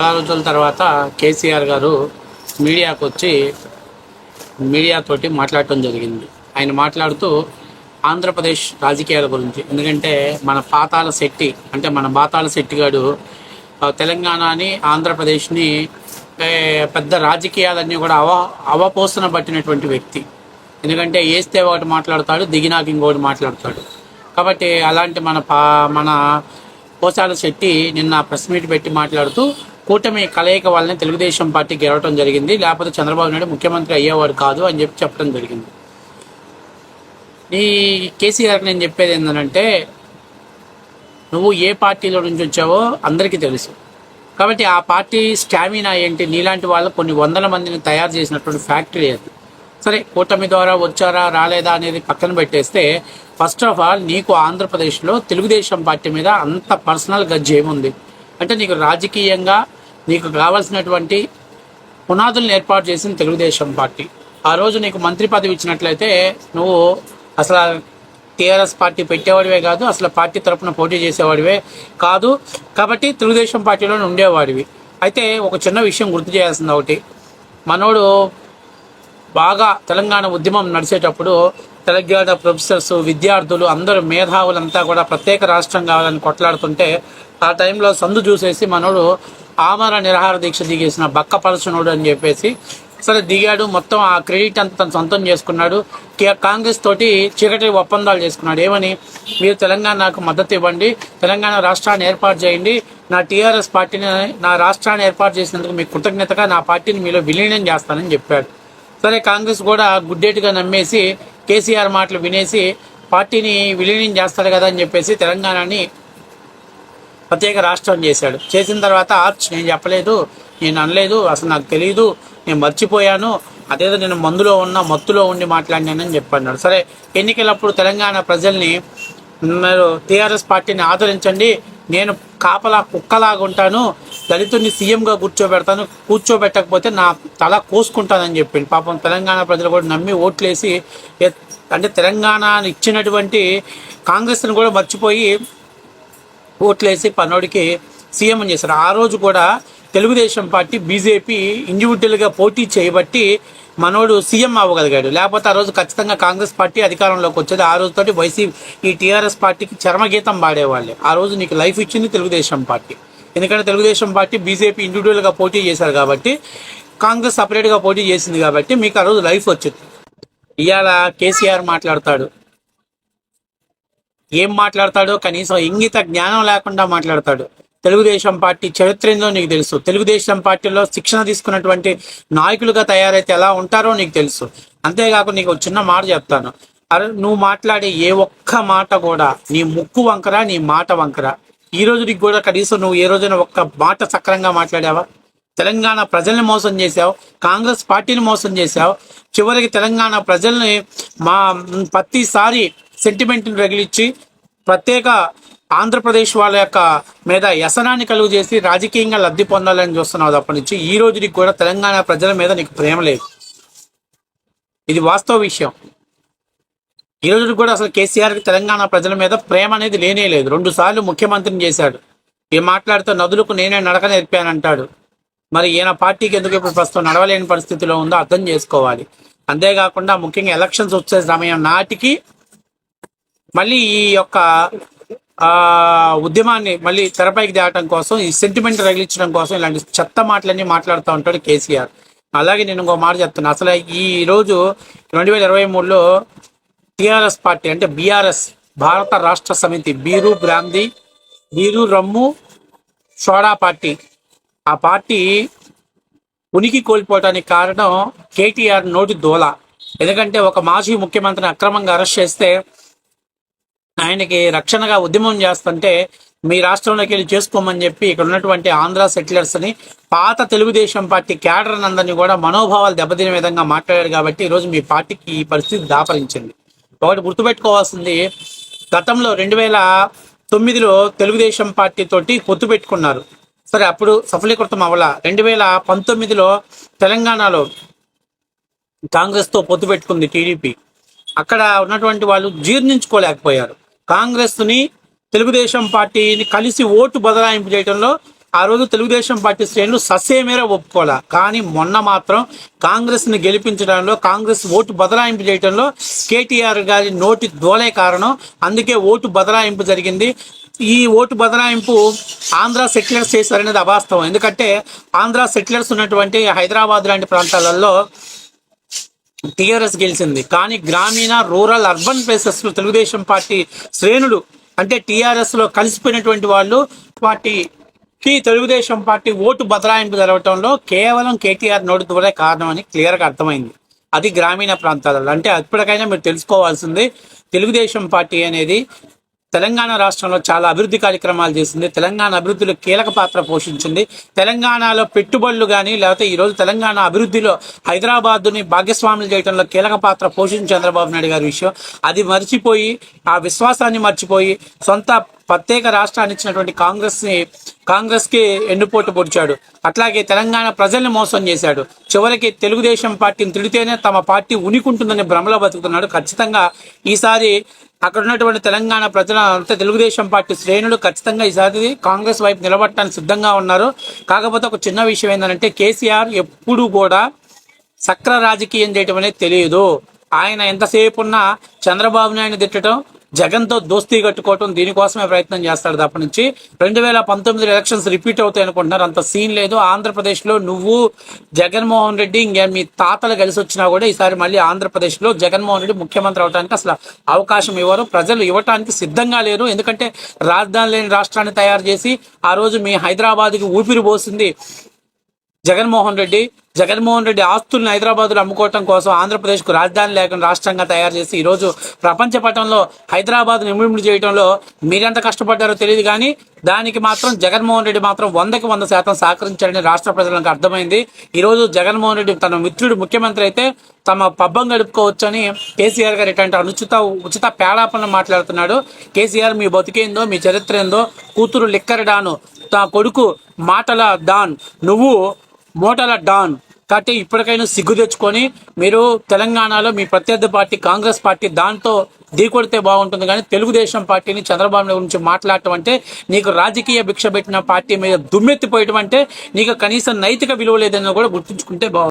చాలా రోజుల తర్వాత కేసీఆర్ గారు మీడియాకు వచ్చి మీడియాతోటి మాట్లాడటం జరిగింది. ఆయన మాట్లాడుతూ ఆంధ్రప్రదేశ్ రాజకీయాల గురించి, ఎందుకంటే మన పాతాల శెట్టి అంటే మన బాతాల శెట్టి గారు తెలంగాణని ఆంధ్రప్రదేశ్ని పెద్ద రాజకీయాలన్నీ కూడా అవపోసన పట్టినటువంటి వ్యక్తి. ఎందుకంటే వేస్తే ఒకటి మాట్లాడతాడు, దిగినాక ఇంకోటి మాట్లాడతాడు. కాబట్టి అలాంటి మన పోచాల శెట్టి నిన్న ప్రెస్ మీట్ పెట్టి మాట్లాడుతూ కూటమి కలయిక వల్లనే తెలుగుదేశం పార్టీ గెలవడం జరిగింది, లేకపోతే చంద్రబాబు నాయుడు ముఖ్యమంత్రి అయ్యేవాడు కాదు అని చెప్పడం జరిగింది. ఈ కేసీఆర్కి నేను చెప్పేది ఏంటంటే, నువ్వు ఏ పార్టీలో నుంచి వచ్చావో అందరికీ తెలుసు. కాబట్టి ఆ పార్టీ స్టామినా ఏంటి, నీలాంటి వాళ్ళు కొన్ని వందల మందిని తయారు చేసినటువంటి ఫ్యాక్టరీ అది. సరే, కూటమి ద్వారా వచ్చారా రాలేదా అనేది పక్కన పెట్టేస్తే, ఫస్ట్ ఆఫ్ ఆల్ నీకు ఆంధ్రప్రదేశ్లో తెలుగుదేశం పార్టీ మీద అంత పర్సనల్ గజ్జ ఏముంది అంటే, నీకు రాజకీయంగా నీకు కావాల్సినటువంటి పునాదులను ఏర్పాటు చేసింది తెలుగుదేశం పార్టీ. ఆ రోజు నీకు మంత్రి పదవి ఇచ్చినట్లయితే నువ్వు అసలు టీఆర్ఎస్ పార్టీ పెట్టేవాడివే కాదు, అసలు పార్టీ తరఫున పోటీ చేసేవాడివే కాదు. కాబట్టి తెలుగుదేశం పార్టీలోనే ఉండేవాడివి. అయితే ఒక చిన్న విషయం గుర్తు చేయాల్సింది ఒకటి, మనోడు బాగా తెలంగాణ ఉద్యమం నడిచేటప్పుడు తెలంగాణ ప్రొఫెసర్స్, విద్యార్థులు అందరూ మేధావులంతా కూడా ప్రత్యేక రాష్ట్రం కావాలని కొట్లాడుతుంటే, ఆ టైంలో సందు చూసేసి మనోడు ఆమర నిరాహార దీక్ష దిగేసిన బక్కపరచునోడు అని చెప్పేసి సరే దిగాడు. మొత్తం ఆ క్రెడిట్ అంతా తను సొంతం చేసుకున్నాడు. కాంగ్రెస్ తోటి చీకటి ఒప్పందాలు చేసుకున్నాడు. ఏమని, మీరు తెలంగాణకు మద్దతు ఇవ్వండి, తెలంగాణ రాష్ట్రాన్ని ఏర్పాటు చేయండి, నా టీఆర్ఎస్ పార్టీని నా రాష్ట్రాన్ని ఏర్పాటు చేసినందుకు మీకు కృతజ్ఞతగా నా పార్టీని మీలో విలీనం చేస్తానని చెప్పాడు. సరే, కాంగ్రెస్ కూడా గుడ్డేటుగా నమ్మేసి కేసీఆర్ మాటలు వినేసి పార్టీని విలీనం చేస్తాడు కదా అని చెప్పేసి తెలంగాణని ప్రత్యేక రాష్ట్రం చేశాడు. చేసిన తర్వాత నేను చెప్పలేదు, నేను అనలేదు, అసలు నాకు తెలియదు, నేను మర్చిపోయాను, అదేదో నేను మత్తులో ఉండి మాట్లాడినానని చెప్పన్నాడు. సరే, ఎన్నికలప్పుడు తెలంగాణ ప్రజల్ని మీరు టీఆర్ఎస్ పార్టీని ఆదరించండి, నేను కాపలా కుక్కలాగా ఉంటాను, దళితుడిని సీఎంగా కూర్చోబెట్టకపోతే నా తల కోసుకుంటానని చెప్పింది. పాపం తెలంగాణ ప్రజలు కూడా నమ్మి ఓట్లేసి, అంటే తెలంగాణ ఇచ్చినటువంటి కాంగ్రెస్ని కూడా మర్చిపోయి ఓట్లేసి పన్నోడికి సీఎం చేశారు. ఆ రోజు కూడా తెలుగుదేశం పార్టీ బీజేపీ ఇండివిజువల్గా పోటీ చేయబట్టి మనోడు సీఎం అవ్వగలిగాడు. లేకపోతే ఆ రోజు ఖచ్చితంగా కాంగ్రెస్ పార్టీ అధికారంలోకి వచ్చేది. ఆ రోజుతోటి ఈ టీఆర్ఎస్ పార్టీకి చరమగీతం పాడేవాళ్ళే. ఆ రోజు నీకు లైఫ్ ఇచ్చింది తెలుగుదేశం పార్టీ. ఎందుకంటే తెలుగుదేశం పార్టీ బీజేపీ ఇండివిజువల్గా పోటీ చేశారు కాబట్టి, కాంగ్రెస్ సపరేట్గా పోటీ చేసింది కాబట్టి మీకు ఆ రోజు లైఫ్ వచ్చింది. ఇవాళ కేసీఆర్ మాట్లాడతాడు, ఏం మాట్లాడతాడో కనీసం ఇంగిత జ్ఞానం లేకుండా మాట్లాడతాడు. తెలుగుదేశం పార్టీ చరిత్ర ఏందో నీకు తెలుసు. తెలుగుదేశం పార్టీలో శిక్షణ తీసుకున్నటువంటి నాయకులుగా తయారైతే ఎలా ఉంటారో నీకు తెలుసు. అంతేకాకుండా నీకు చిన్న మాట చెప్తాను, అరే నువ్వు మాట్లాడే ఏ ఒక్క మాట కూడా నీ ముక్కు వంకర, నీ మాట వంకర. ఈ రోజుకి కూడా కనీసం నువ్వు ఏ రోజైనా ఒక్క మాట సక్రంగా మాట్లాడావా? తెలంగాణ ప్రజల్ని మోసం చేశావు, కాంగ్రెస్ పార్టీని మోసం చేశావు. చివరికి తెలంగాణ ప్రజల్ని ప్రతిసారి సెంటిమెంట్ని రగిలిచ్చి ప్రత్యేక ఆంధ్రప్రదేశ్ వాళ్ళ యొక్క మీద వ్యసనాన్ని కలుగు చేసి రాజకీయంగా లబ్ధి పొందాలని చూస్తున్నావు తప్పటి నుంచి ఈ రోజుకి కూడా తెలంగాణ ప్రజల మీద నీకు ప్రేమ లేదు. ఇది వాస్తవ విషయం. ఈ రోజుకి కూడా అసలు కేసీఆర్కి తెలంగాణ ప్రజల మీద ప్రేమ అనేది లేనే లేదు. 2 సార్లు ముఖ్యమంత్రిని చేశాడు. ఏం మాట్లాడితే నదులకు నేనే నడక నేర్పానంటాడు. మరి ఈయన పార్టీకి ఎందుకు ఇప్పుడు ప్రస్తుతం నడవలేని పరిస్థితిలో ఉందో అర్థం చేసుకోవాలి. అంతేకాకుండా ముఖ్యంగా ఎలక్షన్స్ వచ్చే సమయం నాటికి మళ్ళీ ఈ యొక్క ఉద్యమాన్ని మళ్ళీ తెరపైకి తేవటం కోసం, ఈ సెంటిమెంట్ రగిలించడం కోసం ఇలాంటి చెత్త మాటలన్నీ మాట్లాడుతూ ఉంటాడు కేసీఆర్. అలాగే నేను ఇంకో మాట చెప్తున్నా, అసలు ఈ రోజు 2023లో టీఆర్ఎస్ పార్టీ అంటే బీఆర్ఎస్, భారత రాష్ట్ర సమితి, బీరు రమ్ము సోడా పార్టీ, ఆ పార్టీ ఉనికి కోల్పోవటానికి కారణం కేటీఆర్ నోటి దోల. ఎందుకంటే ఒక మాజీ ముఖ్యమంత్రిని అక్రమంగా అరెస్ట్ చేస్తే ఆయనకి రక్షణగా ఉద్యమం చేస్తుంటే మీ రాష్ట్రంలోకి వెళ్ళి చేసుకోమని చెప్పి ఇక్కడ ఉన్నటువంటి ఆంధ్ర సెటిలర్స్ని, పాత తెలుగుదేశం పార్టీ క్యాడర్ అందరినీ కూడా మనోభావాలు దెబ్బతినే విధంగా మాట్లాడారు. కాబట్టి ఈరోజు మీ పార్టీకి ఈ పరిస్థితి దాపరించింది. ఒకటి గుర్తుపెట్టుకోవాల్సింది, గతంలో 2009లో తెలుగుదేశం పార్టీ తోటి పొత్తు పెట్టుకున్నారు. సరే, అప్పుడు సఫలీకృతం అవ్వాల. 2019లో తెలంగాణలో కాంగ్రెస్తో పొత్తు పెట్టుకుంది టీడీపీ. అక్కడ ఉన్నటువంటి వాళ్ళు జీర్ణించుకోలేకపోయారు. కాంగ్రెస్ని తెలుగుదేశం పార్టీని కలిసి ఓటు బదలాయింపు చేయడంలో ఆ రోజు తెలుగుదేశం పార్టీ శ్రేణులు ససేమేర ఒప్పుకోలే. కానీ మొన్న మాత్రం కాంగ్రెస్ ని గెలిపించడంలో, కాంగ్రెస్ ఓటు బదలాయింపు చేయడంలో కేటీఆర్ గారి నోటి దోలే కారణం. అందుకే ఓటు బదలాయింపు జరిగింది. ఈ ఓటు బదలాయింపు ఆంధ్ర సెటిలర్స్ చేశారనేది అవాస్తవం. ఎందుకంటే ఆంధ్ర సెటిలర్స్ ఉన్నటువంటి హైదరాబాద్ లాంటి ప్రాంతాలలో టీఆర్ఎస్ గెలిచింది. కానీ గ్రామీణ, రూరల్, అర్బన్ ప్లేసెస్లో తెలుగుదేశం పార్టీ శ్రేణులు అంటే టీఆర్ఎస్లో కలిసిపోయినటువంటి వాళ్ళు పార్టీకి తెలుగుదేశం పార్టీ ఓటు బదలాయింపు జరగటంలో కేవలం కేటీఆర్ నోటి ద్వారా కారణం అని క్లియర్గా అర్థమైంది. అది గ్రామీణ ప్రాంతాలలో. అంటే అప్పటికైనా మీరు తెలుసుకోవాల్సింది, తెలుగుదేశం పార్టీ అనేది తెలంగాణ రాష్ట్రంలో చాలా అభివృద్ధి కార్యక్రమాలు చేసింది. తెలంగాణ అభివృద్ధిలో కీలక పాత్ర పోషించింది. తెలంగాణలో పెట్టుబడులు కానీ, లేకపోతే ఈరోజు తెలంగాణ అభివృద్ధిలో హైదరాబాద్ని భాగస్వాములు చేయడంలో కీలక పాత్ర పోషించి చంద్రబాబు నాయుడు గారి విషయం. అది మర్చిపోయి, ఆ విశ్వాసాన్ని మర్చిపోయి సొంత ప్రత్యేక రాష్ట్రాన్ని ఇచ్చినటువంటి కాంగ్రెస్కి ఎన్నుపోటు పొడిచాడు. అట్లాగే తెలంగాణ ప్రజల్ని మోసం చేశాడు. చివరికి తెలుగుదేశం పార్టీని తిడితేనే తమ పార్టీ ఉనికుంటుందని భ్రమలో బతుకుతున్నాడు. ఖచ్చితంగా ఈసారి అక్కడ ఉన్నటువంటి తెలంగాణ ప్రజల అంతా తెలుగుదేశం పార్టీ శ్రేణులు ఖచ్చితంగా ఈసారి కాంగ్రెస్ వైపు నిలబడటానికి సిద్ధంగా ఉన్నారు. కాకపోతే ఒక చిన్న విషయం ఏంటంటే కేసీఆర్ ఎప్పుడు కూడా సక్ర రాజకీయం చేయటం అనేది తెలియదు. ఆయన ఎంతసేపు ఉన్నా చంద్రబాబు నాయుడు తిట్టడం, జగన్తో దోస్తీ కట్టుకోవటం, దీనికోసమే ప్రయత్నం చేస్తాడు తప్ప నుంచి 2019 ఎలక్షన్స్ రిపీట్ అవుతాయి అనుకుంటున్నారు. అంత సీన్ లేదు. ఆంధ్రప్రదేశ్లో నువ్వు జగన్మోహన్ రెడ్డి ఇంకా మీ తాతలు కలిసి వచ్చినా కూడా ఈసారి మళ్ళీ ఆంధ్రప్రదేశ్లో జగన్మోహన్ రెడ్డి ముఖ్యమంత్రి అవడానికి అసలు అవకాశం ఇవ్వరు. ప్రజలు ఇవ్వటానికి సిద్ధంగా లేరు. ఎందుకంటే రాజధాని లేని రాష్ట్రాన్ని తయారు చేసి ఆ రోజు మీ హైదరాబాద్కి ఊపిరి పోసింది జగన్మోహన్ రెడ్డి ఆస్తుల్ని హైదరాబాద్లో అమ్ముకోవటం కోసం ఆంధ్రప్రదేశ్కు రాజధాని లేకుండా రాష్ట్రంగా తయారు చేసి ఈరోజు ప్రపంచ పటంలో హైదరాబాద్ నిర్మింపు చేయడంలో మీరెంత కష్టపడ్డారో తెలియదు. కానీ దానికి మాత్రం జగన్మోహన్ రెడ్డి మాత్రం 100% సహకరించారని రాష్ట్ర ప్రజలకు అర్థమైంది. ఈరోజు జగన్మోహన్ రెడ్డి తన మిత్రుడు ముఖ్యమంత్రి అయితే తమ పబ్బం గడుపుకోవచ్చని కేసీఆర్ గారు ఇట్లాంటి ఉచిత పేడాపలను మాట్లాడుతున్నాడు. కేసీఆర్ మీ బతికేందో, మీ చరిత్ర ఏందో, కూతురు లిక్కర్ డాను, తా కొడుకు మాటల డాన్, నువ్వు మోటల డాన్. కాబట్టి ఇప్పటికైనా సిగ్గు తెచ్చుకొని మీరు తెలంగాణలో మీ ప్రత్యర్థి పార్టీ కాంగ్రెస్ పార్టీ దాంతో ఢీకొడితే బాగుంటుంది. కానీ తెలుగుదేశం పార్టీని చంద్రబాబు నాయుడు గురించి మాట్లాడటం అంటే, నీకు రాజకీయ భిక్ష పెట్టిన పార్టీ మీద దుమ్మెత్తిపోయటం అంటే, నీకు కనీసం నైతిక విలువ లేదని కూడా గుర్తుంచుకుంటే బాగుంటుంది.